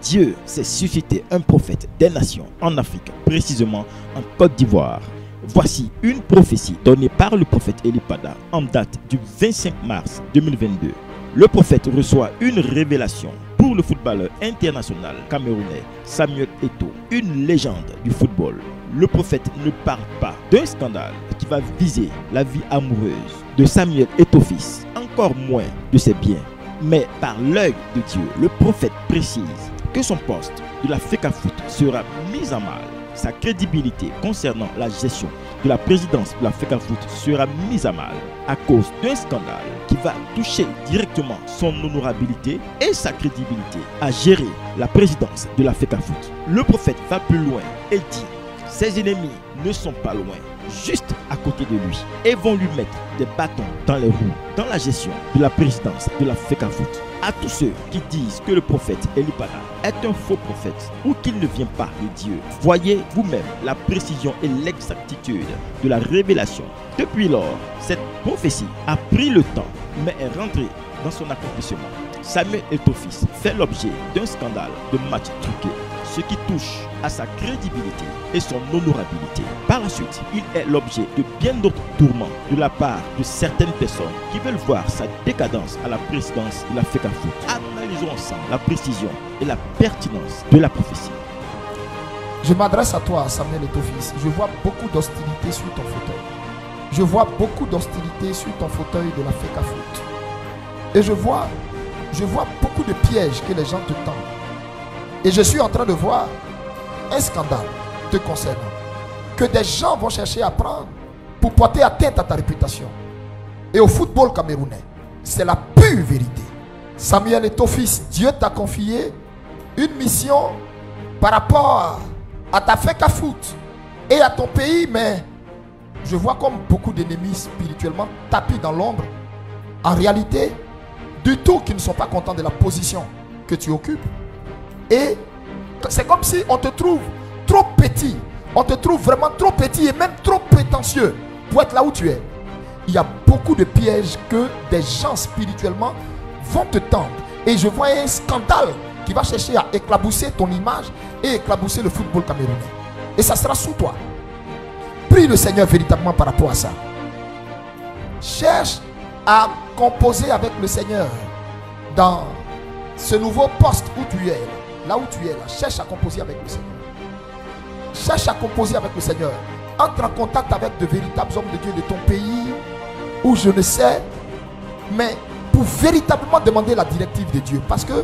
Dieu s'est suscité un prophète des nations en Afrique, précisément en Côte d'Ivoire. Voici une prophétie donnée par le prophète Elipada en date du 25 mars 2022. Le prophète reçoit une révélation pour le footballeur international camerounais Samuel Eto'o, une légende du football. Le prophète ne parle pas d'un scandale qui va viser la vie amoureuse de Samuel Eto'o fils, encore moins de ses biens. Mais par l'œil de Dieu, le prophète précise que son poste de la FECAFOOT sera mis en mal. Sa crédibilité concernant la gestion de la présidence de la FECAFOOT sera mise à mal à cause d'un scandale qui va toucher directement son honorabilité et sa crédibilité à gérer la présidence de la FECAFOOT. Le prophète va plus loin et dit: ses ennemis ne sont pas loin, juste à côté de lui, et vont lui mettre des bâtons dans les roues dans la gestion de la présidence de la FECAFOOT. À tous ceux qui disent que le prophète Elipada est un faux prophète ou qu'il ne vient pas de Dieu, voyez vous-même la précision et l'exactitude de la révélation. Depuis lors, cette prophétie a pris le temps, mais est rentrée dans son accomplissement. Samuel Eto'o fils fait l'objet d'un scandale de match truqué, ce qui touche à sa crédibilité et son honorabilité. Par la suite, il est l'objet de bien d'autres tourments de la part de certaines personnes qui veulent voir sa décadence à la présidence de la FECAFOOT. Analysons ensemble la précision et la pertinence de la prophétie. Je m'adresse à toi, Samuel Eto'o fils. Je vois beaucoup d'hostilité sur ton fauteuil. Je vois beaucoup d'hostilité sur ton fauteuil de la FECAFOOT. Et je vois beaucoup de pièges que les gens te tendent. Et je suis en train de voir un scandale te concernant, que des gens vont chercher à prendre pour porter atteinte à ta réputation. Et au football camerounais, c'est la pure vérité. Samuel Eto'o fils, Dieu t'a confié une mission par rapport à ta FECAFOOT et à ton pays, mais je vois comme beaucoup d'ennemis spirituellement tapis dans l'ombre. En réalité, du tout, qui ne sont pas contents de la position que tu occupes. Et c'est comme si on te trouve trop petit. On te trouve vraiment trop petit et même trop prétentieux pour être là où tu es. Il y a beaucoup de pièges que des gens spirituellement vont te tendre. Et je vois un scandale qui va chercher à éclabousser ton image et éclabousser le football camerounais. Et ça sera sous toi. Prie le Seigneur véritablement par rapport à ça. Cherche à composer avec le Seigneur dans ce nouveau poste où tu es. Là où tu es là, cherche à composer avec le Seigneur. Cherche à composer avec le Seigneur. Entre en contact avec de véritables hommes de Dieu de ton pays, ou je ne sais, mais pour véritablement demander la directive de Dieu. Parce que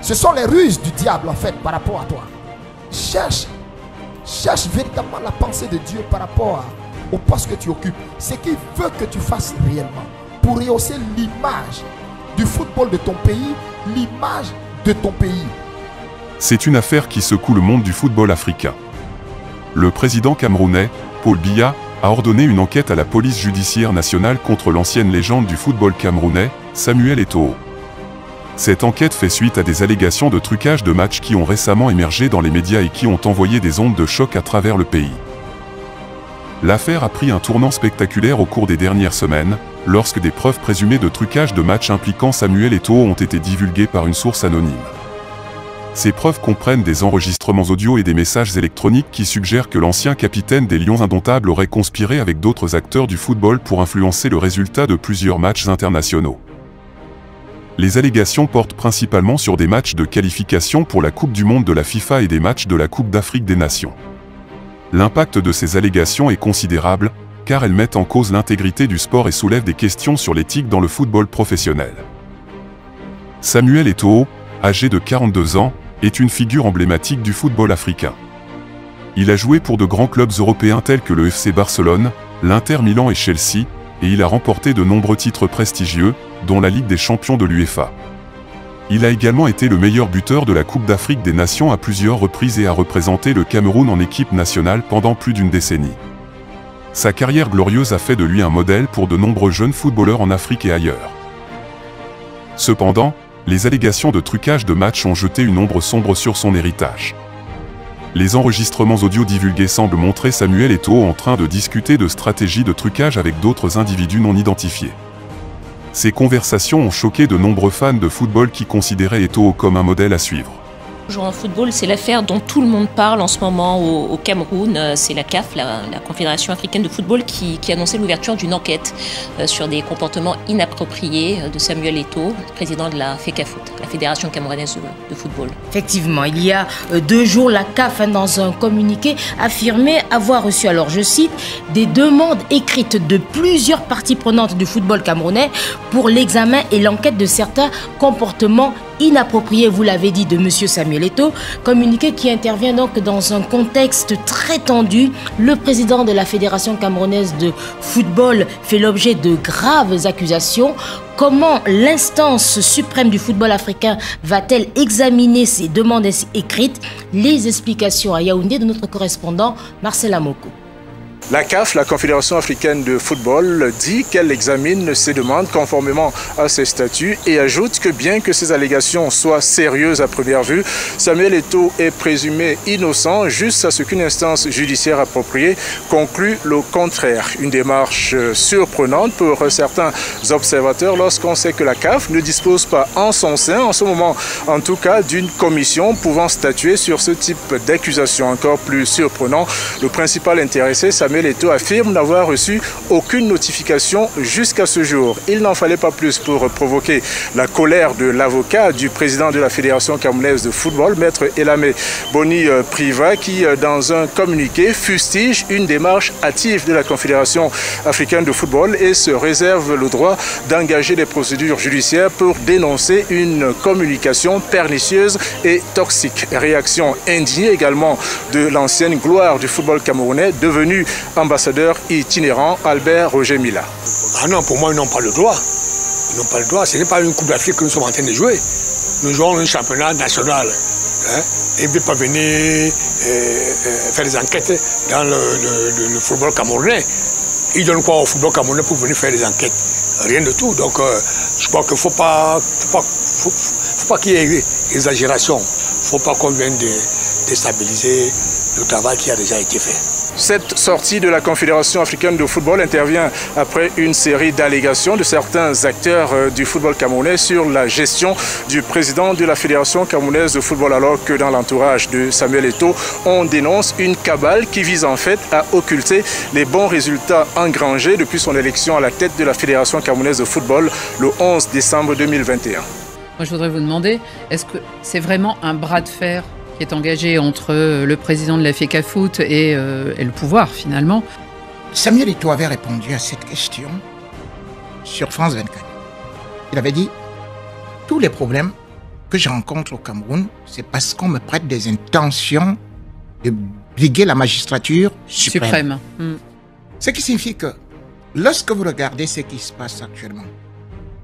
ce sont les ruses du diable en fait par rapport à toi. Cherche véritablement la pensée de Dieu par rapport au poste que tu occupes. Ce qu'il veut que tu fasses réellement pour rehausser l'image du football de ton pays, l'image de ton pays. C'est une affaire qui secoue le monde du football africain. Le président camerounais, Paul Biya, a ordonné une enquête à la police judiciaire nationale contre l'ancienne légende du football camerounais, Samuel Eto'o. Cette enquête fait suite à des allégations de trucage de matchs qui ont récemment émergé dans les médias et qui ont envoyé des ondes de choc à travers le pays. L'affaire a pris un tournant spectaculaire au cours des dernières semaines, lorsque des preuves présumées de trucage de matchs impliquant Samuel Eto'o ont été divulguées par une source anonyme. Ces preuves comprennent des enregistrements audio et des messages électroniques qui suggèrent que l'ancien capitaine des Lions indomptables aurait conspiré avec d'autres acteurs du football pour influencer le résultat de plusieurs matchs internationaux. Les allégations portent principalement sur des matchs de qualification pour la Coupe du Monde de la FIFA et des matchs de la Coupe d'Afrique des Nations. L'impact de ces allégations est considérable, car elles mettent en cause l'intégrité du sport et soulèvent des questions sur l'éthique dans le football professionnel. Samuel Eto'o, âgé de 42 ans, est une figure emblématique du football africain. Il a joué pour de grands clubs européens tels que le FC Barcelone, l'Inter Milan et Chelsea, et il a remporté de nombreux titres prestigieux, dont la Ligue des champions de l'UEFA. Il a également été le meilleur buteur de la Coupe d'Afrique des Nations à plusieurs reprises et a représenté le Cameroun en équipe nationale pendant plus d'une décennie. Sa carrière glorieuse a fait de lui un modèle pour de nombreux jeunes footballeurs en Afrique et ailleurs. Cependant, les allégations de trucage de matchs ont jeté une ombre sombre sur son héritage. Les enregistrements audio divulgués semblent montrer Samuel Eto'o en train de discuter de stratégies de trucage avec d'autres individus non identifiés. Ces conversations ont choqué de nombreux fans de football qui considéraient Eto'o comme un modèle à suivre. Toujours en football, c'est l'affaire dont tout le monde parle en ce moment au Cameroun. C'est la CAF, la Confédération africaine de football, qui a annoncé l'ouverture d'une enquête sur des comportements inappropriés de Samuel Eto'o, président de la FECAFOOT, la Fédération camerounaise de football. Effectivement, il y a 2 jours, la CAF, dans un communiqué, affirmait avoir reçu, alors je cite, des demandes écrites de plusieurs parties prenantes du football camerounais pour l'examen et l'enquête de certains comportements inapproprié, vous l'avez dit, de M. Samuel Eto'o, communiqué qui intervient donc dans un contexte très tendu. Le président de la Fédération camerounaise de football fait l'objet de graves accusations. Comment l'instance suprême du football africain va-t-elle examiner ces demandes écrites? Les explications à Yaoundé de notre correspondant Marcel Amoko. La CAF, la Confédération africaine de football, dit qu'elle examine ces demandes conformément à ses statuts et ajoute que bien que ces allégations soient sérieuses à première vue, Samuel Eto'o est présumé innocent juste à ce qu'une instance judiciaire appropriée conclue le contraire. Une démarche surprenante pour certains observateurs lorsqu'on sait que la CAF ne dispose pas en son sein, en ce moment en tout cas, d'une commission pouvant statuer sur ce type d'accusation. Encore plus surprenant, le principal intéressé, Samuel Eto'o, affirme n'avoir reçu aucune notification jusqu'à ce jour. Il n'en fallait pas plus pour provoquer la colère de l'avocat du président de la Fédération camerounaise de football, Maître Elamé Boni Priva, qui, dans un communiqué, fustige une démarche hâtive de la Confédération africaine de football et se réserve le droit d'engager des procédures judiciaires pour dénoncer une communication pernicieuse et toxique. Réaction indignée également de l'ancienne gloire du football camerounais, devenue ambassadeur itinérant, Albert Roger Mila. Ah non, pour moi, ils n'ont pas le droit. Ils n'ont pas le droit. Ce n'est pas une Coupe d'Afrique que nous sommes en train de jouer. Nous jouons un championnat national. Hein, et ils ne veulent pas venir faire des enquêtes dans le football camerounais. Ils donnent quoi au football camerounais pour venir faire des enquêtes? Rien de tout. Donc, je crois qu'il ne faut pas qu'il y ait exagération. Il ne faut pas qu'on vienne déstabiliser le travail qui a déjà été fait. Cette sortie de la Confédération africaine de football intervient après une série d'allégations de certains acteurs du football camerounais sur la gestion du président de la Fédération camerounaise de football, alors que dans l'entourage de Samuel Eto'o, on dénonce une cabale qui vise en fait à occulter les bons résultats engrangés depuis son élection à la tête de la Fédération camerounaise de football le 11 décembre 2021. Moi, je voudrais vous demander, est-ce que c'est vraiment un bras de fer qui est engagé entre le président de la FECAFOOT et le pouvoir, finalement? Samuel Eto'o avait répondu à cette question sur France 24. Il avait dit « Tous les problèmes que je rencontre au Cameroun, c'est parce qu'on me prête des intentions de briguer la magistrature suprême. » Ce qui signifie que lorsque vous regardez ce qui se passe actuellement,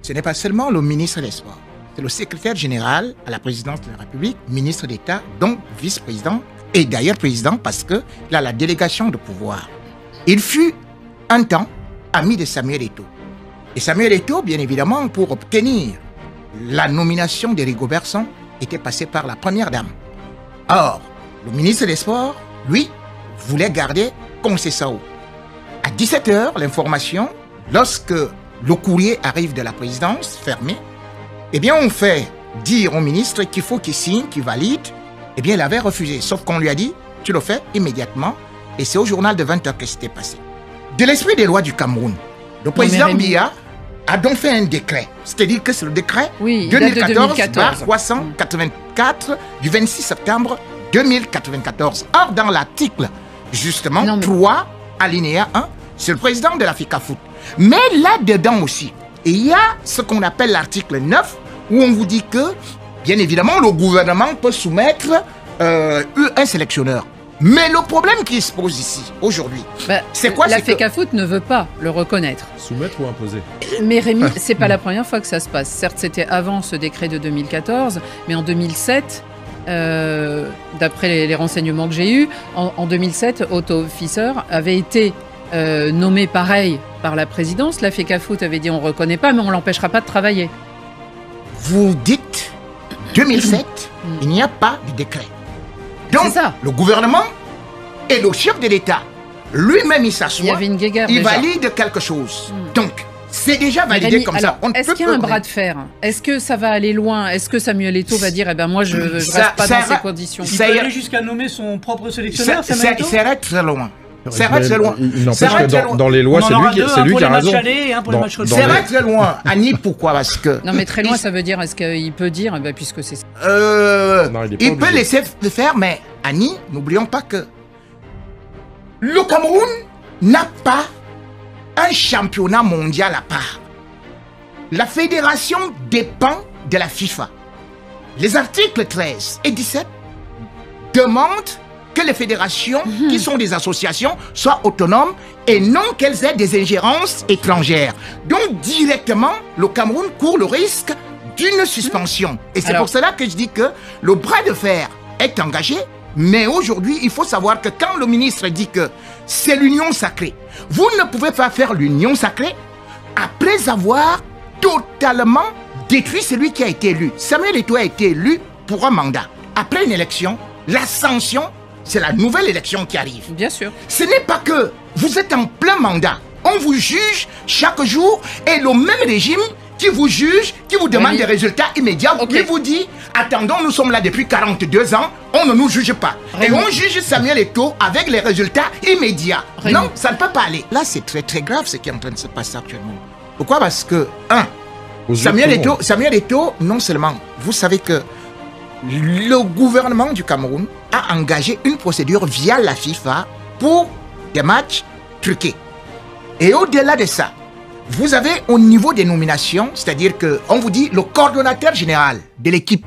ce n'est pas seulement le ministre des Sports, c'est le secrétaire général à la présidence de la République, ministre d'État, donc vice-président, et d'ailleurs président parce qu'il a la délégation de pouvoir. Il fut un temps ami de Samuel Eto'o. Et Samuel Eto'o, bien évidemment, pour obtenir la nomination de Rigobert Song, était passé par la première dame. Or, le ministre des Sports, lui, voulait garder Concessao. À 17h, l'information, lorsque le courrier arrive de la présidence, fermé, eh bien, on fait dire au ministre qu'il faut qu'il signe, qu'il valide. Eh bien, il avait refusé. Sauf qu'on lui a dit, tu le fais immédiatement. Et c'est au journal de 20h que c'était passé. De l'esprit des lois du Cameroun, le président Biya a donc fait un décret. C'est-à-dire que c'est le décret 2014-384 du 26 septembre 2094. Or, dans l'article, justement, 3, alinéa 1, c'est le président de la FECAFOOT. Mais là-dedans aussi, il y a ce qu'on appelle l'article 9, où on vous dit que, bien évidemment, le gouvernement peut soumettre un sélectionneur. Mais le problème qui se pose ici, aujourd'hui, c'est quoi? La FECAFOOT ne veut pas le reconnaître. Soumettre ou imposer? Mais Rémi, c'est pas la première fois que ça se passe. Certes, c'était avant ce décret de 2014, mais en 2007, d'après les renseignements que j'ai eus, en 2007, Otto Fischer avait été nommé pareil par la présidence. La FECAFOOT avait dit on ne reconnaît pas, mais on ne l'empêchera pas de travailler. Vous dites 2007, il n'y a pas de décret. Donc, le gouvernement et le chef de l'État, lui-même, il s'assoit, il valide quelque chose. Donc, C'est déjà validé Rémi, comme alors, ça. Est-ce qu'il y a un bras de fer? Est-ce que ça va aller loin? Est-ce que Samuel Eto'o va dire, eh ben moi je reste pas dans ces conditions? Il peut aller jusqu'à nommer son propre sélectionneur, Samuel Eto'o? C'est très loin. C'est vrai, c'est loin. Il n'empêche que dans les lois, c'est lui qui a raison. C'est vrai, très loin. Annie, pourquoi? Parce que. Non, mais très loin, ça veut dire, est-ce qu'il peut dire, eh ben, puisque c'est ça. Il peut laisser le faire, mais Annie, n'oublions pas que le Cameroun n'a pas un championnat mondial à part. La fédération dépend de la FIFA. Les articles 13 et 17 demandent que les fédérations, qui sont des associations, soient autonomes et non qu'elles aient des ingérences étrangères. Donc, directement, le Cameroun court le risque d'une suspension. Et c'est pour cela que je dis que le bras de fer est engagé, mais aujourd'hui, il faut savoir que quand le ministre dit que c'est l'union sacrée, vous ne pouvez pas faire l'union sacrée après avoir totalement détruit celui qui a été élu. Samuel Eto'o a été élu pour un mandat. Après une élection, l'ascension, c'est la nouvelle élection qui arrive. Bien sûr. Ce n'est pas que vous êtes en plein mandat. On vous juge chaque jour et le même régime qui vous juge, qui vous demande des résultats immédiats, qui vous dit « Attendons, nous sommes là depuis 42 ans, on ne nous juge pas. » Et on juge Samuel Eto'o avec les résultats immédiats. Non, ça ne peut pas aller. Là, c'est très très grave ce qui est en train de se passer actuellement. Pourquoi? Parce que, Samuel Eto'o, non seulement, vous savez que le gouvernement du Cameroun a engagé une procédure via la FIFA pour des matchs truqués. Et au-delà de ça, vous avez au niveau des nominations, c'est-à-dire qu'on vous dit le coordonnateur général de l'équipe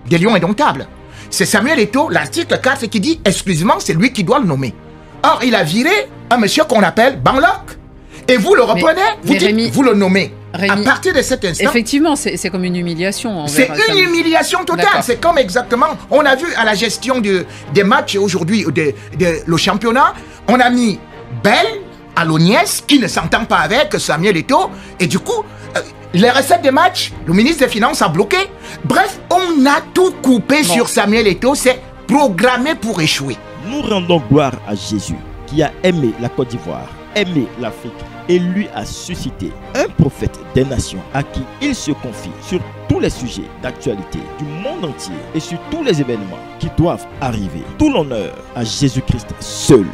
des Lions Indomptables. C'est Samuel Eto'o, l'article 4 qui dit exclusivement c'est lui qui doit le nommer. Or, il a viré un monsieur qu'on appelle Banlock. Et vous le reprenez, vous le nommez. Rémi, à partir de cet instant... Effectivement, c'est comme une humiliation. C'est une humiliation totale. C'est comme exactement... On a vu à la gestion des matchs aujourd'hui, le championnat, on a mis Bell à l'Oniès, qui ne s'entend pas avec Samuel Eto'o. Et du coup, les recettes des matchs, le ministre des Finances a bloqué. Bref, on a tout coupé sur Samuel Eto'o. C'est programmé pour échouer. Nous rendons gloire à Jésus, qui a aimé la Côte d'Ivoire, aimé l'Afrique, et lui a suscité un prophète des nations à qui il se confie sur tous les sujets d'actualité du monde entier et sur tous les événements qui doivent arriver. Tout l'honneur à Jésus-Christ seul.